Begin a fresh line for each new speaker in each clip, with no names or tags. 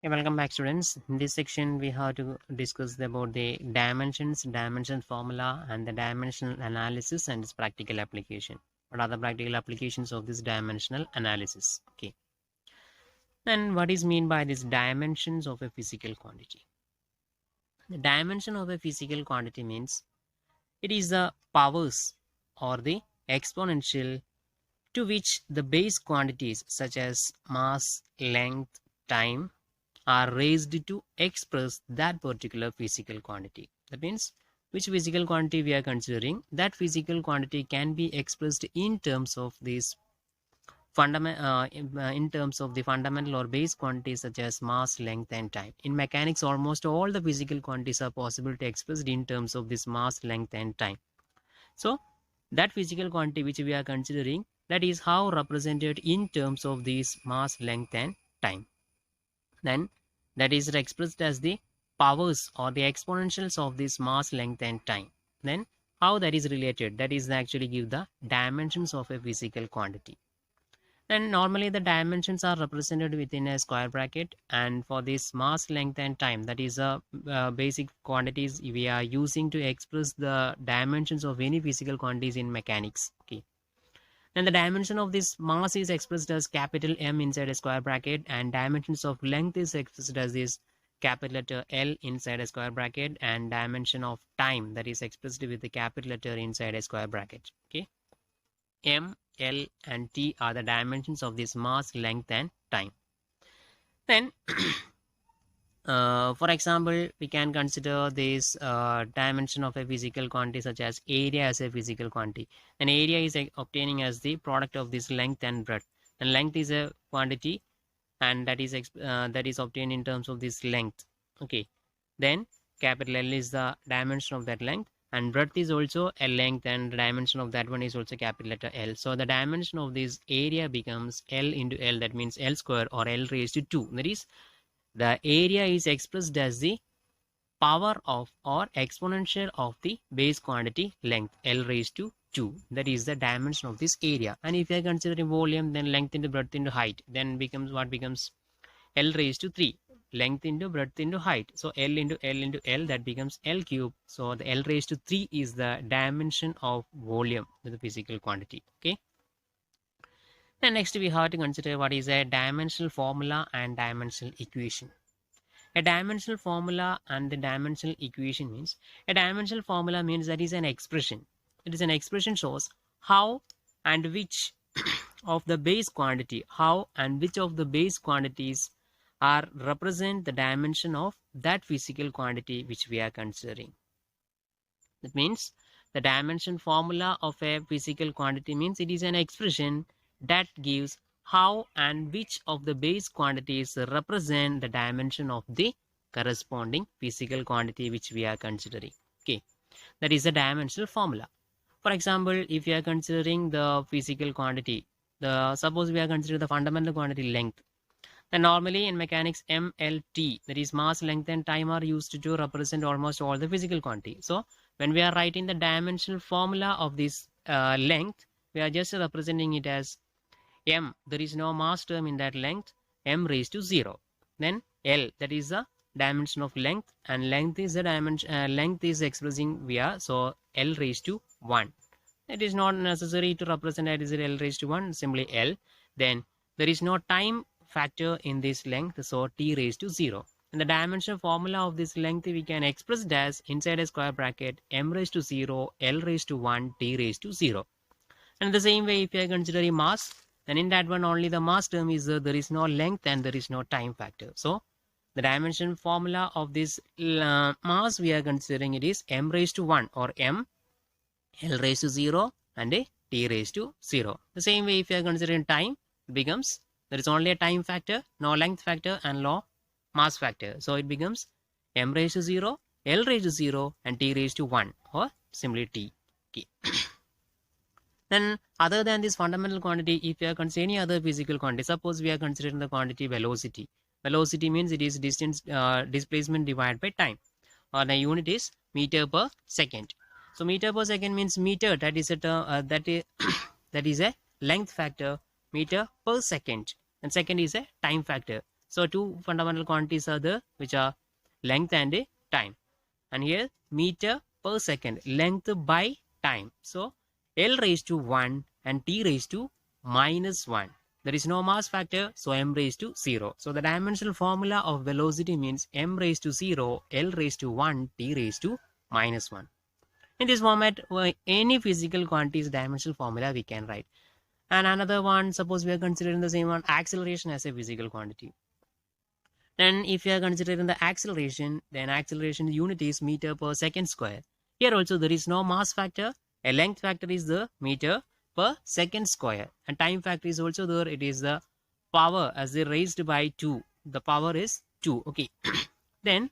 Welcome back, students. In this section, we have to discuss about the dimensions, dimension formula, and the dimensional analysis and its practical application. What are the practical applications of this dimensional analysis? Okay. Then, what is mean by these dimensions of a physical quantity? The dimension of a physical quantity means it is the powers or the exponential to which the base quantities such as mass, length, time are raised to express that particular physical quantity. That means which physical quantity we are considering, that physical quantity can be expressed in terms of these in terms of the fundamental or base quantities such as mass, length, and time. In mechanics, almost all the physical quantities are possible to express in terms of this mass, length, and time. So that physical quantity which we are considering, that is how represented in terms of these mass, length, and time. Then that is expressed as the powers or the exponentials of this mass, length, and time. Then how that is related, that is actually give the dimensions of a physical quantity. Then normally the dimensions are represented within a square bracket, and for this mass, length, and time, that is a basic quantities we are using to express the dimensions of any physical quantities in mechanics. Okay. And the dimension of this mass is expressed as capital M inside a square bracket, and dimensions of length is expressed as this capital letter L inside a square bracket, and dimension of time, that is expressed with the capital letter inside a square bracket. Okay. M, L, and T are the dimensions of this mass, length, and time. Then for example, we can consider this dimension of a physical quantity such as area as a physical quantity. An area is obtaining as the product of this length and breadth. And length is a quantity, and that is obtained in terms of this length. Okay. Then capital L is the dimension of that length, and breadth is also a length, and the dimension of that one is also capital letter L. So the dimension of this area becomes L into L, that means L square or L raised to 2. That is, the area is expressed as the power of or exponential of the base quantity length, L raised to 2. That is the dimension of this area. And if you are considering volume, then length into breadth into height, then becomes what becomes L raised to 3. Length into breadth into height. So L into L into L, that becomes L cube. So the L raised to 3 is the dimension of volume with the physical quantity. Okay. Then next we have to consider what is a dimensional formula and dimensional equation. A dimensional formula and the dimensional equation means, a dimensional formula means that is an expression. It is an expression shows how and which of the base quantity, how and which of the base quantities are represent the dimension of that physical quantity which we are considering. That means the dimension formula of a physical quantity means it is an expression that gives how and which of the base quantities represent the dimension of the corresponding physical quantity which we are considering. Okay, that is a dimensional formula. For example, if you are considering the physical quantity, suppose we are considering the fundamental quantity length, then normally in mechanics MLT, that is mass, length, and time, are used to represent almost all the physical quantity. So when we are writing the dimensional formula of this length, we are just representing it as M, there is no mass term in that length, M raised to 0. Then L, that is the dimension of length, and length is the dimension, length is expressing via, so L raised to 1. It is not necessary to represent it as L raised to 1, simply L. Then there is no time factor in this length, so T raised to 0. And the dimension formula of this length we can express it as inside a square bracket M raised to 0, L raised to 1, T raised to 0. And the same way, if you are considering mass, then in that one only the mass term is there is no length and there is no time factor. So the dimension formula of this mass we are considering it is M raised to 1 or M, L raised to 0, and a T raised to 0. The same way, if you are considering time, it becomes there is only a time factor, no length factor, and no mass factor. So it becomes M raised to 0, L raised to 0, and T raised to 1, or simply T. Okay. Then other than this fundamental quantity, if you are considering any other physical quantity, suppose we are considering the quantity velocity. Velocity means it is distance displacement divided by time, or the unit is meter per second. So meter per second means meter, that is a that is a length factor, meter per second, and second is a time factor. So two fundamental quantities are there, which are length and time. And here meter per second, length by time. So L raised to 1 and T raised to minus 1. There is no mass factor, so m raised to 0. So the dimensional formula of velocity means m raised to 0, L raised to 1, T raised to minus 1. In this format, any physical quantity's dimensional formula we can write. And another one, suppose we are considering the same one, acceleration as a physical quantity. Then if you are considering the acceleration, then acceleration unit is meter per second square. Here also there is no mass factor. A length factor is the meter per second square. And time factor is also there. It is the power as they raised by 2. The power is 2. Okay. Then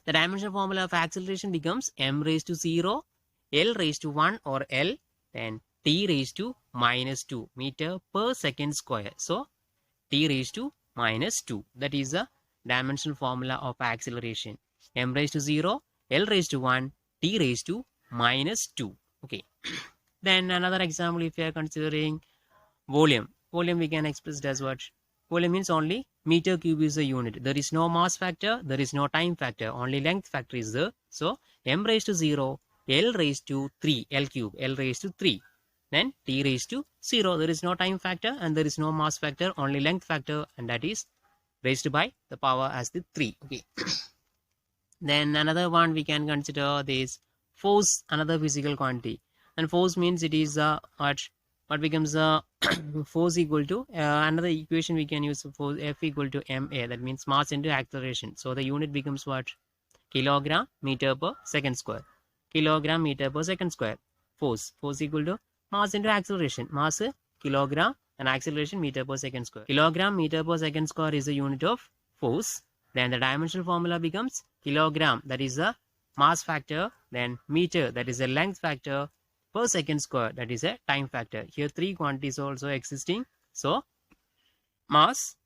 the dimensional formula of acceleration becomes m raised to 0, L raised to 1 or L, then T raised to minus 2 meter per second square. So T raised to minus 2. That is the dimensional formula of acceleration. M raised to 0, L raised to 1, T raised to minus 2. Okay. Then another example, if you are considering volume. Volume we can express it as what? Volume means only meter cube is a unit. There is no mass factor, there is no time factor, only length factor is there. So m raised to 0, L raised to 3, L cube, L raised to 3. Then T raised to 0. There is no time factor and there is no mass factor, only length factor, and that is raised by the power as the 3. Okay. Then another one we can consider this force, another physical quantity. And force means it is what becomes force equal to another equation we can use for F equal to ma. That means mass into acceleration. So the unit becomes what? Kilogram meter per second square. Kilogram meter per second square. Force equal to mass into acceleration. Mass kilogram and acceleration meter per second square. Kilogram meter per second square is a unit of force. Then the dimensional formula becomes kilogram, that is a mass factor, then meter, that is a length factor, per second square, that is a time factor. Here three quantities also existing. So mass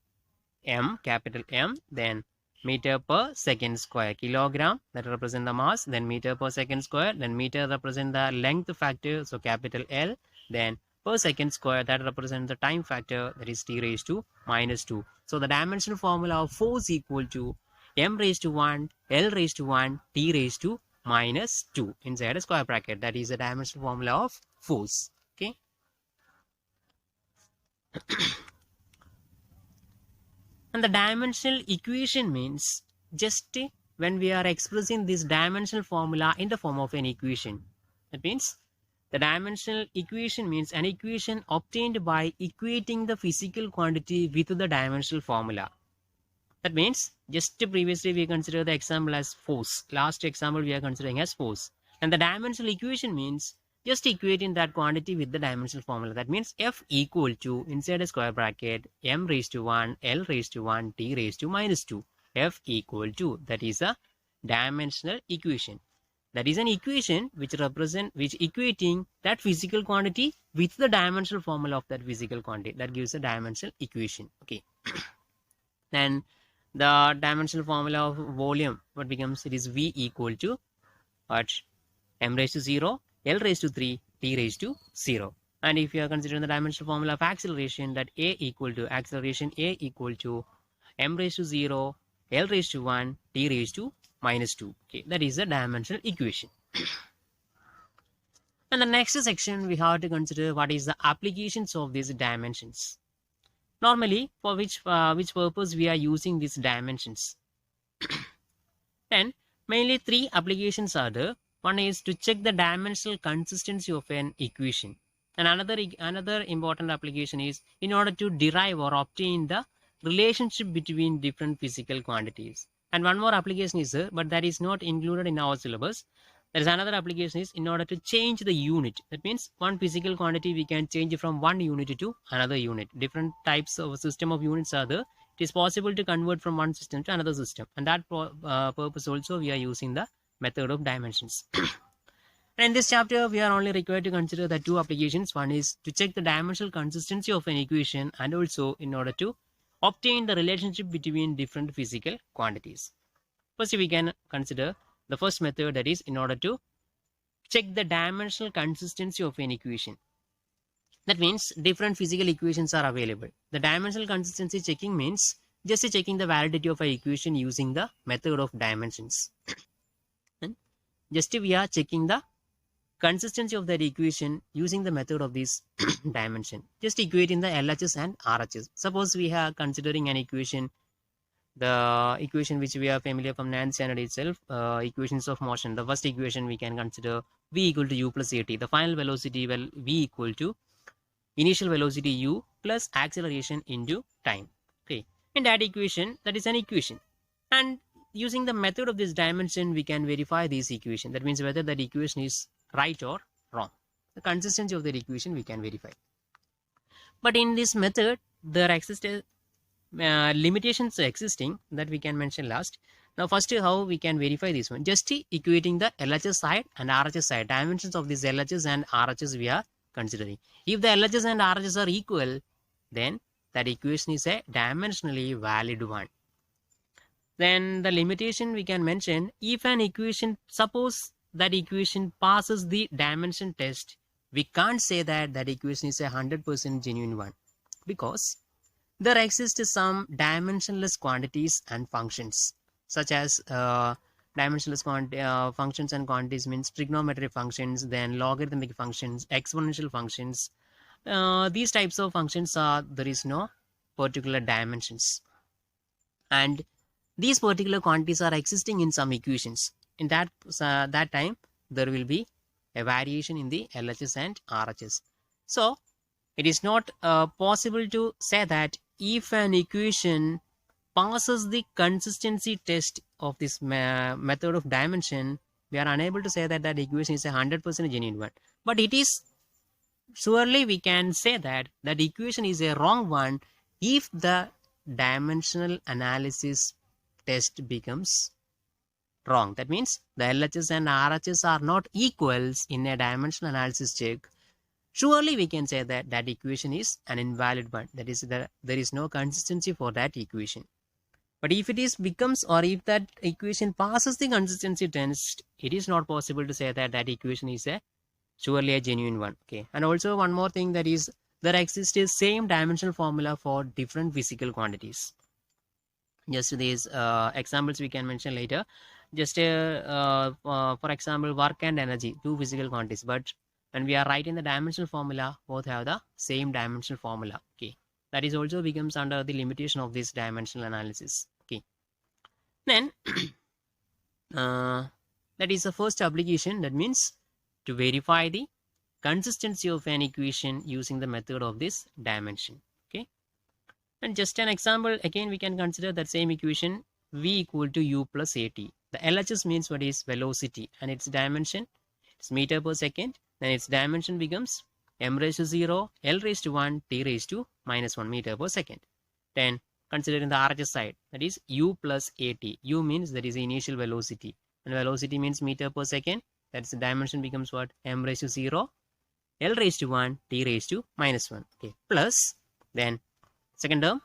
m, capital M, then meter per second square, kilogram, that represent the mass, then meter per second square, then meter represent the length factor, so capital L, then per second square, that represents the time factor, that is T raised to minus 2. So the dimensional formula of force equal to m raised to 1, L raised to 1, T raised to minus 2 inside a square bracket. That is the dimensional formula of force. Okay. And the dimensional equation means just when we are expressing this dimensional formula in the form of an equation. That means the dimensional equation means an equation obtained by equating the physical quantity with the dimensional formula. That means just previously we considered the example as force. Last example we are considering as force. And the dimensional equation means just equating that quantity with the dimensional formula. That means F equal to, inside a square bracket, m raised to 1, L raised to 1, T raised to minus 2. F equal to, that is a dimensional equation. That is an equation which equating that physical quantity with the dimensional formula of that physical quantity. That gives a dimensional equation. Okay. Then the dimensional formula of volume, what becomes? It is V equal to what? M raised to 0, L raised to 3, T raised to 0. And if you are considering the dimensional formula of acceleration, that A equal to acceleration A equal to M raised to 0, L raised to 1, T raised to minus 2. Okay, that is the dimensional equation. And the next section we have to consider what is the applications of these dimensions. Normally, for which purpose we are using these dimensions. Then mainly three applications are there. One is to check the dimensional consistency of an equation. And another important application is in order to derive or obtain the relationship between different physical quantities. And one more application is there, but that is not included in our syllabus. There is another application is in order to change the unit. That means one physical quantity we can change from one unit to another unit. Different types of system of units are there. It is possible to convert from one system to another system. And that purpose also we are using the method of dimensions. And in this chapter, we are only required to consider the two applications. One is to check the dimensional consistency of an equation and also in order to obtain the relationship between different physical quantities. First, we can consider the first method, that is in order to check the dimensional consistency of an equation. That means different physical equations are available. The dimensional consistency checking means just checking the validity of an equation using the method of dimensions. And just we are checking the consistency of that equation using the method of this dimension. Just equating the LHS and RHS. Suppose we are considering an equation, the equation which we are familiar from Nernst standard itself, equations of motion. The first equation we can consider v equal to u plus at. The final velocity will v equal to initial velocity u plus acceleration into time. Okay, in that equation, that is an equation, and using the method of this dimension we can verify this equation. That means whether that equation is right or wrong. The consistency of that equation we can verify. But in this method there exists limitations existing that we can mention last. Now first, how we can verify this one? Just equating the LHS side and RHS side. Dimensions of this LHS and RHS we are considering. If the LHS and RHS are equal, then that equation is a dimensionally valid one. Then the limitation we can mention, if an equation, suppose that equation passes the dimension test, we can't say that that equation is a 100% genuine one, because there exist some dimensionless quantities and functions, such as dimensionless functions and quantities means trigonometric functions, then logarithmic functions, exponential functions. These types of functions are, there is no particular dimensions, and these particular quantities are existing in some equations. In that time there will be a variation in the LHS and RHS. So it is not possible to say that if an equation passes the consistency test of this method of dimension, we are unable to say that that equation is a 100% genuine one. But it is, surely we can say that that equation is a wrong one if the dimensional analysis test becomes wrong. That means the LHS and RHS are not equals in a dimensional analysis check. Surely we can say that that equation is an invalid one. That is, there is no consistency for that equation. But if it is becomes, or if that equation passes the consistency test, it is not possible to say that that equation is a surely a genuine one. Okay, and also one more thing, that is, there exists a same dimensional formula for different physical quantities. Just these examples we can mention later. Just for example, work and energy, two physical quantities, but when we are writing the dimensional formula, both have the same dimensional formula. Okay, that is also becomes under the limitation of this dimensional analysis. Okay, then that is the first application. That means to verify the consistency of an equation using the method of this dimension. Okay, and just an example, again we can consider that same equation, v equal to u plus at. The LHS means what is velocity, and its dimension is meter per second. Then its dimension becomes m raised to 0, l raised to 1, t raised to minus 1 meter per second. Then considering the RHS side, that is u plus at. U means that is the initial velocity, and velocity means meter per second. That's the dimension becomes what? M raised to 0, l raised to 1, t raised to minus 1. Okay, plus then second term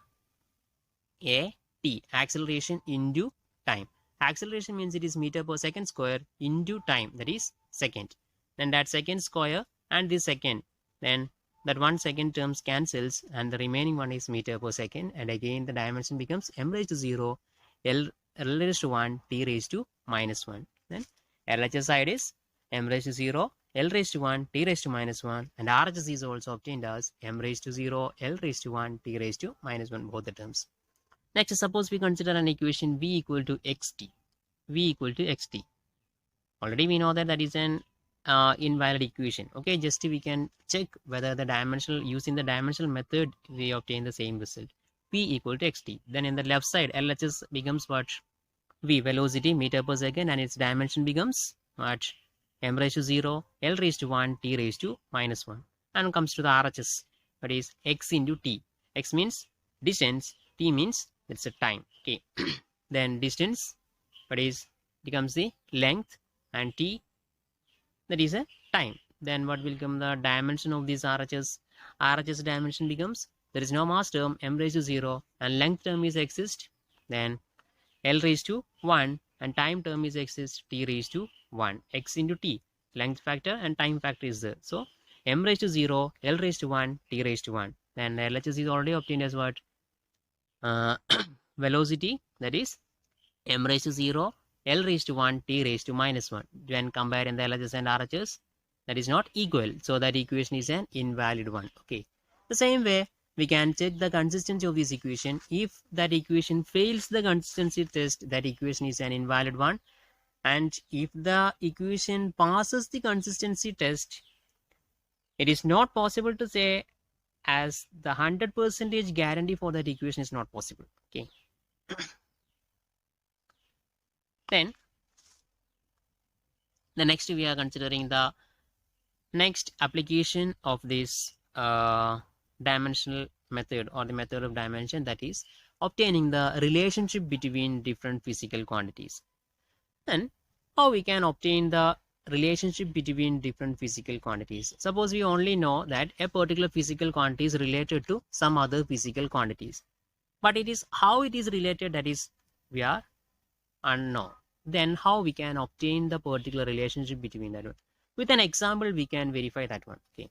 a t, acceleration into time. Acceleration means it is meter per second square into time, that is second. Then that second square and this second, then that 1 second terms cancels, and the remaining one is meter per second, and again the dimension becomes m raised to 0, l raised to 1, t raised to minus 1. Then LHS side is m raised to 0, l raised to 1, t raised to minus 1, and RHS is also obtained as m raised to 0, l raised to 1, t raised to minus 1, both the terms. Next, suppose we consider an equation v equal to xt. V equal to xt. Already we know that that is an invalid equation. Okay, just we can check whether the dimensional, using the dimensional method we obtain the same result. V equal to xt. Then in the left side, LHS becomes what? V, velocity, meter per second, and its dimension becomes what? M raised to 0, l raised to 1, t raised to minus 1. And comes to the RHS, that is x into t. X means distance, t means it's a time. Okay, then distance, that is becomes the length, and t, that is a time. Then what will become the dimension of this RHS? RHS dimension becomes, there is no mass term, m raised to 0, and length term is exist, then l raised to 1, and time term is exist, t raised to 1. X into t, length factor and time factor is there. So m raised to 0, l raised to 1, t raised to 1. Then LHS is already obtained as what? velocity, that is m raised to 0, L raised to 1, T raised to minus 1. When comparing the LHS and RHS, that is not equal. So that equation is an invalid one. Okay. The same way, we can check the consistency of this equation. If that equation fails the consistency test, that equation is an invalid one. And if the equation passes the consistency test, it is not possible to say as the 100% guarantee for that equation is not possible. Okay. Then the next we are considering the next application of this dimensional method or the method of dimension, that is obtaining the relationship between different physical quantities. And how we can obtain the relationship between different physical quantities. Suppose we only know that a particular physical quantity is related to some other physical quantities, but it is how it is related that is we are unknown. Then how we can obtain the particular relationship between that one? With an example we can verify that one. Okay.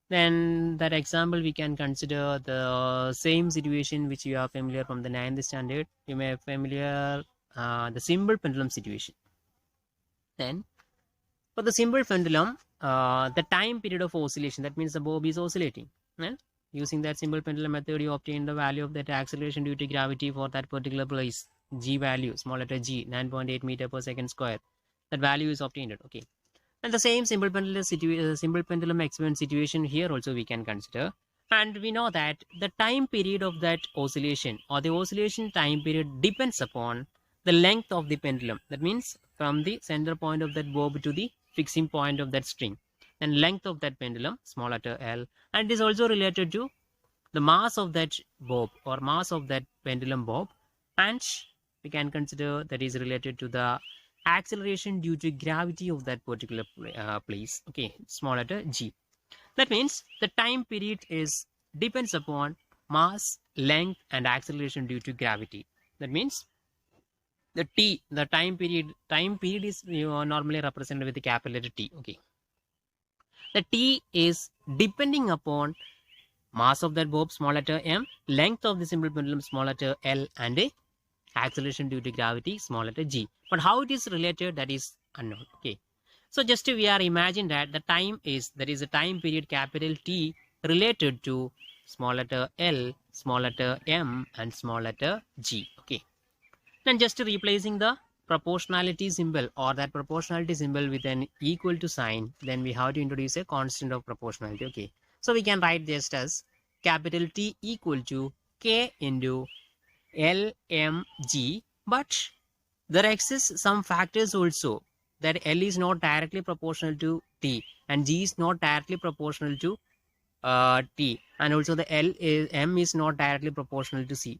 Then that example we can consider the same situation which you are familiar from the 9th standard. You may be familiar the simple pendulum situation. Then for the simple pendulum, the time period of oscillation, that means the bob is oscillating. And using that simple pendulum method, you obtain the value of that acceleration due to gravity for that particular place. G value, small letter g, 9.8 meter per second square. That value is obtained. Okay. And the same simple pendulum experiment situation here also we can consider. And we know that the time period of that oscillation or the oscillation time period depends upon the length of the pendulum. That means from the center point of that bob to the fixing point of that string, and length of that pendulum, small letter L, and it is also related to the mass of that bob or mass of that pendulum bob, and we can consider that is related to the acceleration due to gravity of that particular place. Okay, small letter g. That means the time period is depends upon mass, length, and acceleration due to gravity. That means the t, the time period is normally represented with the capital letter T. Okay, the t is depending upon mass of that bob, small letter m, length of the simple pendulum, small letter L, and a acceleration due to gravity, small letter g. But how it is related, that is unknown. Okay, so just we are imagine that the time is, that is a time period capital T related to small letter L, small letter m, and small letter g. Okay, then just replacing the proportionality symbol or that proportionality symbol with an equal to sign, then we have to introduce a constant of proportionality. Okay, so we can write just as capital T equal to K into LMG, but there exists some factors also, that L is not directly proportional to T and G is not directly proportional to T, and also the M is not directly proportional to G.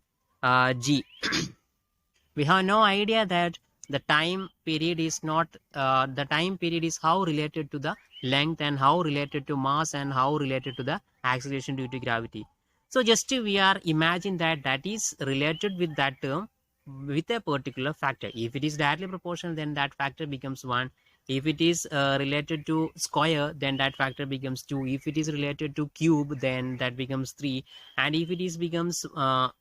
We have no idea that the time period is not the time period is how related to the length and how related to mass and how related to the acceleration due to gravity. So just we are imagine that that is related with that term with a particular factor. If it is directly proportional, then that factor becomes 1. If it is related to square, then that factor becomes 2. If it is related to cube, then that becomes 3. And if it is becomes 1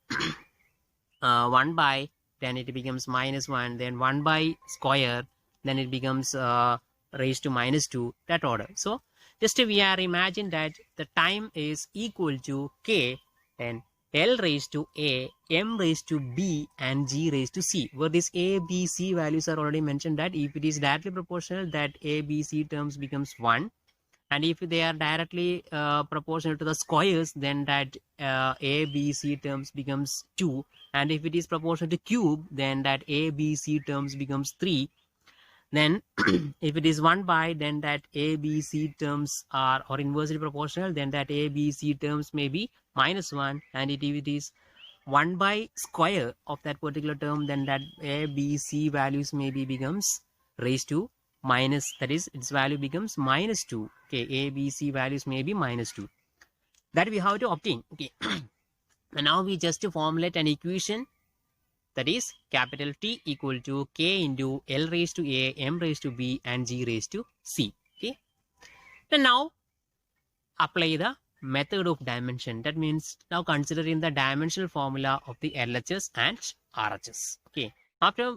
by, then it becomes minus 1, then 1 by square, then it becomes raised to minus 2, that order. So just we are imagine that the time is equal to K and L raised to A, M raised to B, and G raised to C, where this A, B, C values are already mentioned that if it is directly proportional, that A, B, C terms becomes 1. And if they are directly proportional to the squares, then that A, B, C terms becomes 2. And if it is proportional to cube, then that A, B, C terms becomes 3. Then if it is 1 by, then that A, B, C terms are or inversely proportional, then that A, B, C terms may be minus 1. And if it is 1 by square of that particular term, then that A, B, C values maybe becomes raised to minus, that is its value becomes minus 2. Okay, A, B, C values may be minus 2. That we have to obtain. Okay, and now we just formulate an equation, that is capital T equal to K into L raised to A, M raised to B, and G raised to C. Okay, and now apply the method of dimension. That means now considering the dimensional formula of the LHS and RHS. Okay. After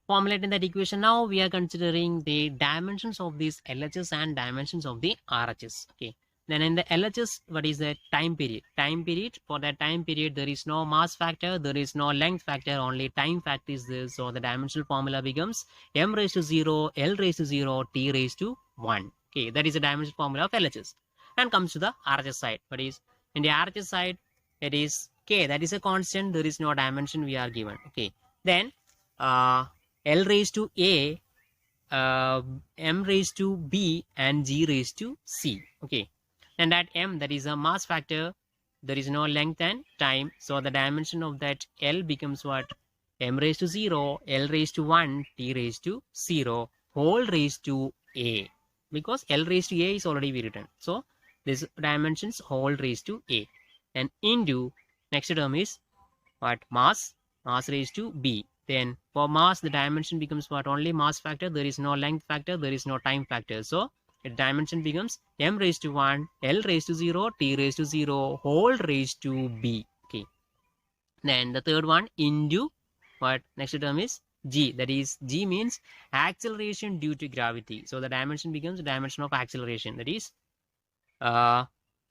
formulating that equation, now we are considering the dimensions of these LHS and dimensions of the RHS. Okay. Then in the LHS, what is the time period? Time period, for that time period, there is no mass factor, there is no length factor, only time factor is there. So the dimensional formula becomes m raised to 0, L raised to 0, T raised to 1. Okay, that is the dimensional formula of LHS. And comes to the RHS side. What is in the RHS side? It is K, that is a constant, there is no dimension we are given. Okay, then L raised to A, M raised to B, and G raised to C. Okay, and that M, that is a mass factor, there is no length and time, so the dimension of that L becomes what? M raised to 0, L raised to 1, T raised to 0, whole raised to A, because L raised to A is already written, so this dimensions whole raised to A, and into next term is what? Mass raised to B. Then for mass, the dimension becomes what? Only mass factor, there is no length factor, there is no time factor, so the dimension becomes m raised to 1, L raised to 0, T raised to 0, whole raised to B. Okay, then the third one into what? Next term is G, that is G means acceleration due to gravity, so the dimension becomes the dimension of acceleration, that is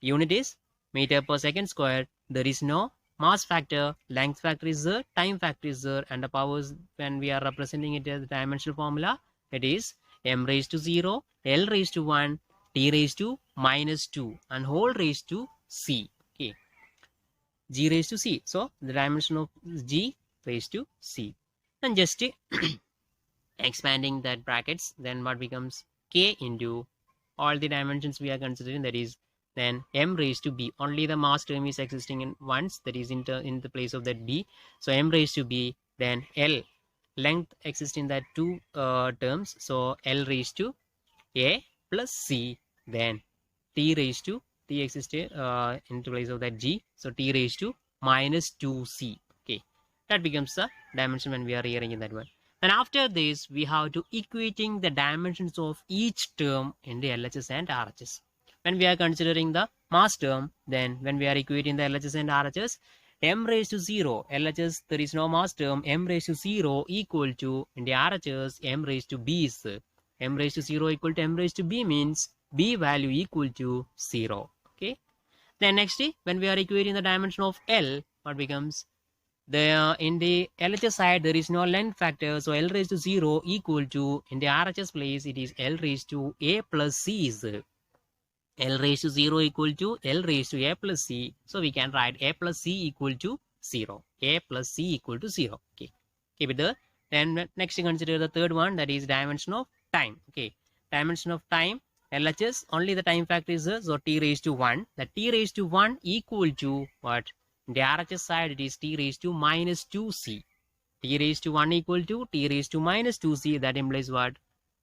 unit is meter per second square, there is no mass factor, length factor is there, time factor is there, and the powers, when we are representing it as the dimensional formula, it is m raised to 0, L raised to 1, T raised to minus 2, and whole raised to C. Okay, G raised to C, so the dimension of G raised to C. And just expanding that brackets, then what becomes K into all the dimensions we are considering, that is then m raised to B, only the mass term is existing in once, that is in the place of that B, so m raised to B, then L, length exists in that two terms, so L raised to A plus C, then T raised to T exists in place of that G, so T raised to minus 2C. Okay, that becomes the dimension when we are rearranging that one. And after this, we have to equating the dimensions of each term in the LHS and RHS. When we are considering the mass term, then when we are equating the LHS and RHS, m raised to 0, LHS, there is no mass term, m raised to 0 equal to, in the RHS, m raised to B is m raised to 0 equal to m raised to B means B value equal to 0. Okay. Then next, when we are equating the dimension of L, what becomes? In the LHS side, there is no length factor, so L raised to 0 equal to, in the RHS place, it is L raised to A plus C is L raised to 0 equal to L raised to A plus C. So we can write A plus C equal to 0. A plus C equal to 0. Okay. Keep it there. Then next consider the third one, that is dimension of time. Okay. Dimension of time, LHS, only the time factor is there, so T raised to 1. The T raised to 1 equal to what? In the RHS side, it is T raised to minus 2C. T raised to 1 equal to T raised to minus 2C. That implies what?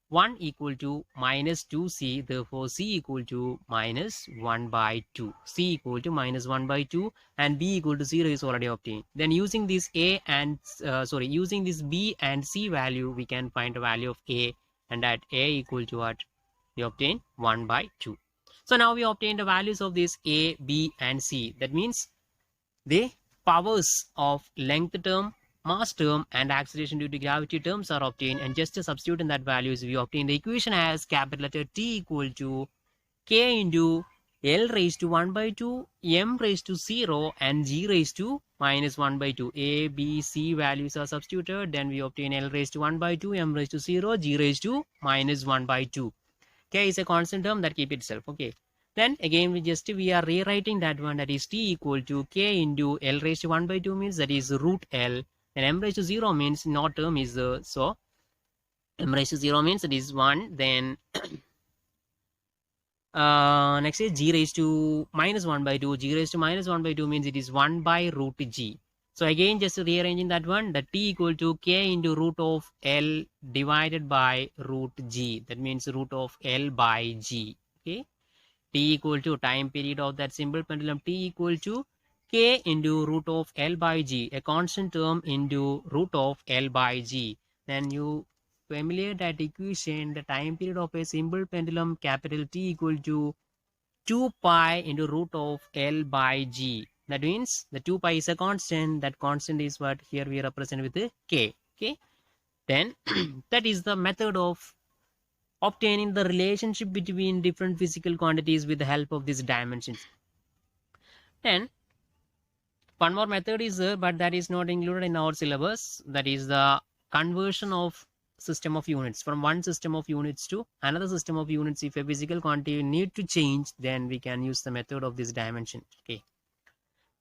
1 equal to minus 2C, therefore C equal to minus 1 by 2. C equal to minus 1 by 2 and B equal to 0 is already obtained. Then using this using this B and C value, we can find the value of A, and that A equal to what? We obtain 1 by 2. So now we obtain the values of this A, B and C. That means the powers of length term, mass term and acceleration due to gravity terms are obtained, and just to substitute in that values, we obtain the equation as capital letter T equal to K into L raised to 1 by 2, M raised to 0 and G raised to minus 1 by 2. A, B, C values are substituted, then we obtain L raised to 1 by 2, M raised to 0, G raised to minus 1 by 2. K is a constant term that keep itself. Okay. Then again we are rewriting that one, that is T equal to K into L raised to 1 by 2 means that is root L. Then m raised to 0 means no term is there, so m raised to 0 means it is 1. Then next is G raised to minus 1 by 2. G raised to minus 1 by 2 means it is 1 by root G. So again, just rearranging that one, the T equal to K into root of L divided by root G. That means root of L by G. Okay. T equal to time period of that simple pendulum, T equal to K into root of L by G, a constant term into root of L by G. Then you familiar that equation, the time period of a simple pendulum capital T equal to 2 pi into root of L by G. That means the 2 pi is a constant. That constant is what here we represent with the K. Okay. Then that is the method of obtaining the relationship between different physical quantities with the help of these dimensions. Then one more method is there, but that is not included in our syllabus. That is the conversion of system of units from one system of units to another system of units. If a physical quantity need to change, then we can use the method of this dimension. Okay.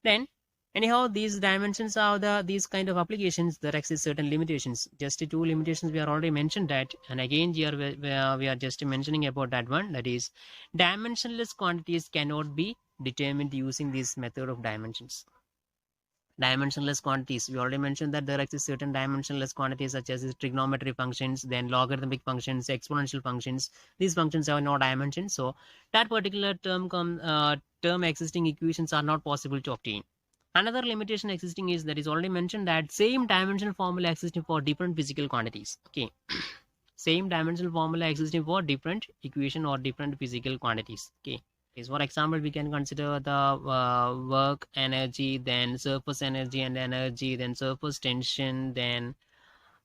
Then anyhow, these dimensions are these kind of applications. There exist certain limitations. Just two limitations we are already mentioned that, and again here we are just mentioning about that one. That is, dimensionless quantities cannot be determined using this method of dimensions. Dimensionless quantities, we already mentioned that there exist certain dimensionless quantities such as trigonometric functions, then logarithmic functions, exponential functions. These functions have no dimensions, so that particular term existing equations are not possible to obtain. Another limitation existing is that is already mentioned that same dimensional formula existing for different physical quantities. Okay. Same dimensional formula existing for different equation or different physical quantities. Okay. For example, we can consider the work energy, then surface energy and energy, then surface tension, then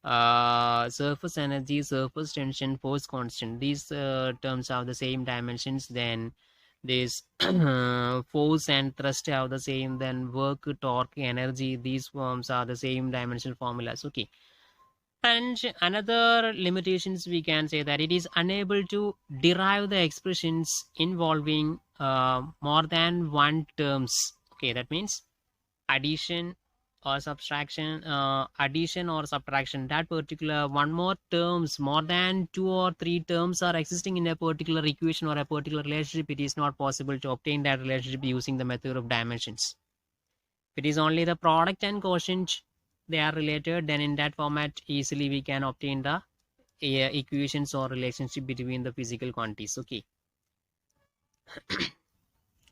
surface energy, surface tension, force constant. These terms have the same dimensions. Then this force and thrust have the same. Then work, torque, energy, these forms are the same dimensional formulas. Okay. And another limitations we can say that it is unable to derive the expressions involving more than one terms. Okay, that means addition or subtraction, that particular one more terms, more than 2 or 3 terms are existing in a particular equation or a particular relationship. It is not possible to obtain that relationship using the method of dimensions. If it is only the product and quotient they are related, then in that format easily we can obtain the equations or relationship between the physical quantities. Okay.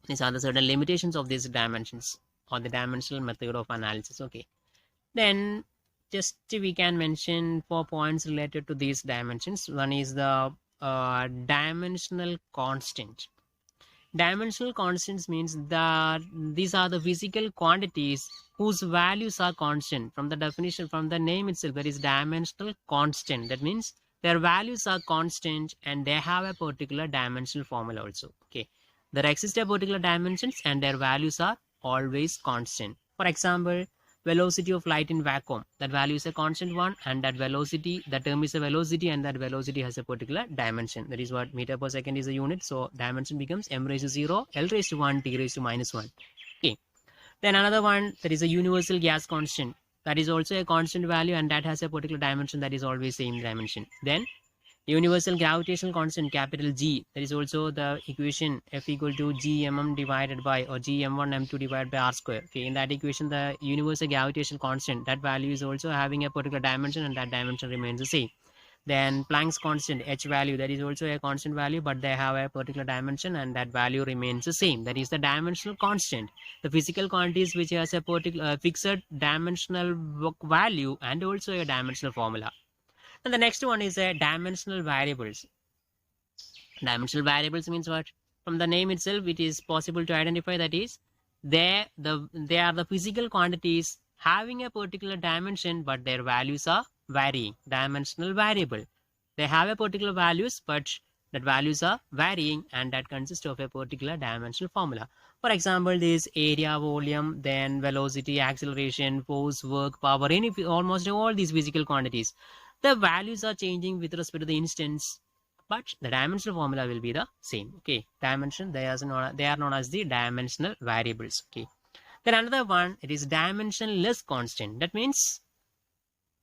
These are the certain limitations of these dimensions or the dimensional method of analysis. Okay. Then just we can mention 4 points related to these dimensions. One is the dimensional constant. Dimensional constants means that these are the physical quantities whose values are constant. From the definition, from the name itself, there is dimensional constant. That means their values are constant and they have a particular dimensional formula also. Okay, there exist a particular dimensions and their values are always constant. For example, velocity of light in vacuum, that value is a constant one, and that velocity, that term is a velocity, and that velocity has a particular dimension. That is what meter per second is a unit, so dimension becomes m raised to 0, l raised to 1, t raised to -1. Okay. Then another one, that is a universal gas constant, that is also a constant value and that has a particular dimension, that is always same dimension. Then universal gravitational constant, capital G, that is also the equation F equal to Gmm divided by, or Gm1 m2 divided by r square. Okay, in that equation the universal gravitational constant, that value is also having a particular dimension and that dimension remains the same. Then Planck's constant, H value, that is also a constant value but they have a particular dimension and that value remains the same. That is the dimensional constant, the physical quantities which has a particular fixed dimensional value and also a dimensional formula. And the next one is a dimensional variables. Dimensional variables means what? From the name itself, it is possible to identify that is they are the physical quantities having a particular dimension, but their values are varying. Dimensional variable. They have a particular values, but that values are varying, and that consists of a particular dimensional formula. For example, this area, volume, then velocity, acceleration, force, work, power, almost all these physical quantities. The values are changing with respect to the instance, but the dimensional formula will be the same. Okay, dimension, they are known as the dimensional variables. Okay, then another one, it is dimensionless constant. That means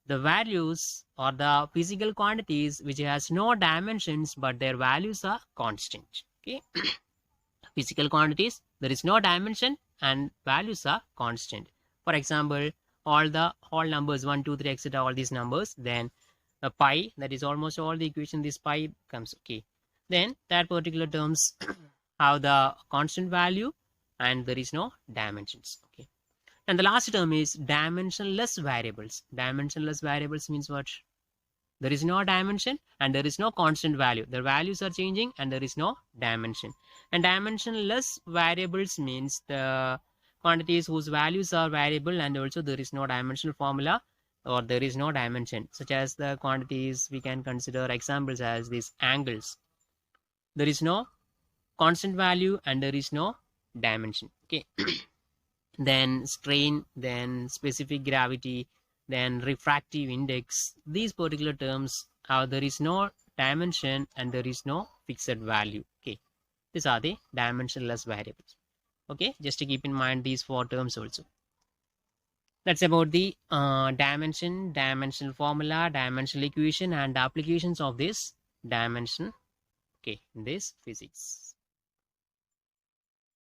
the values or the physical quantities which has no dimensions but their values are constant. Okay, physical quantities, there is no dimension and values are constant. For example, all the whole numbers 1 2 3 etc, all these numbers, then a pi, that is almost all the equation, this pi comes. Okay, then that particular terms have the constant value and there is no dimensions. Okay, and the last term is dimensionless variables. Dimensionless variables means what? There is no dimension and there is no constant value. The values are changing and there is no dimension. And dimensionless variables means the quantities whose values are variable and also there is no dimensional formula or there is no dimension, such as the quantities we can consider examples as these angles. There is no constant value and there is no dimension. Okay. Then strain, then specific gravity, then refractive index. These particular terms are there is no dimension and there is no fixed value. Okay, these are the dimensionless variables. Okay, just to keep in mind these four terms also. That's about the dimension, dimensional formula, dimensional equation, and applications of this dimension. Okay, in this physics.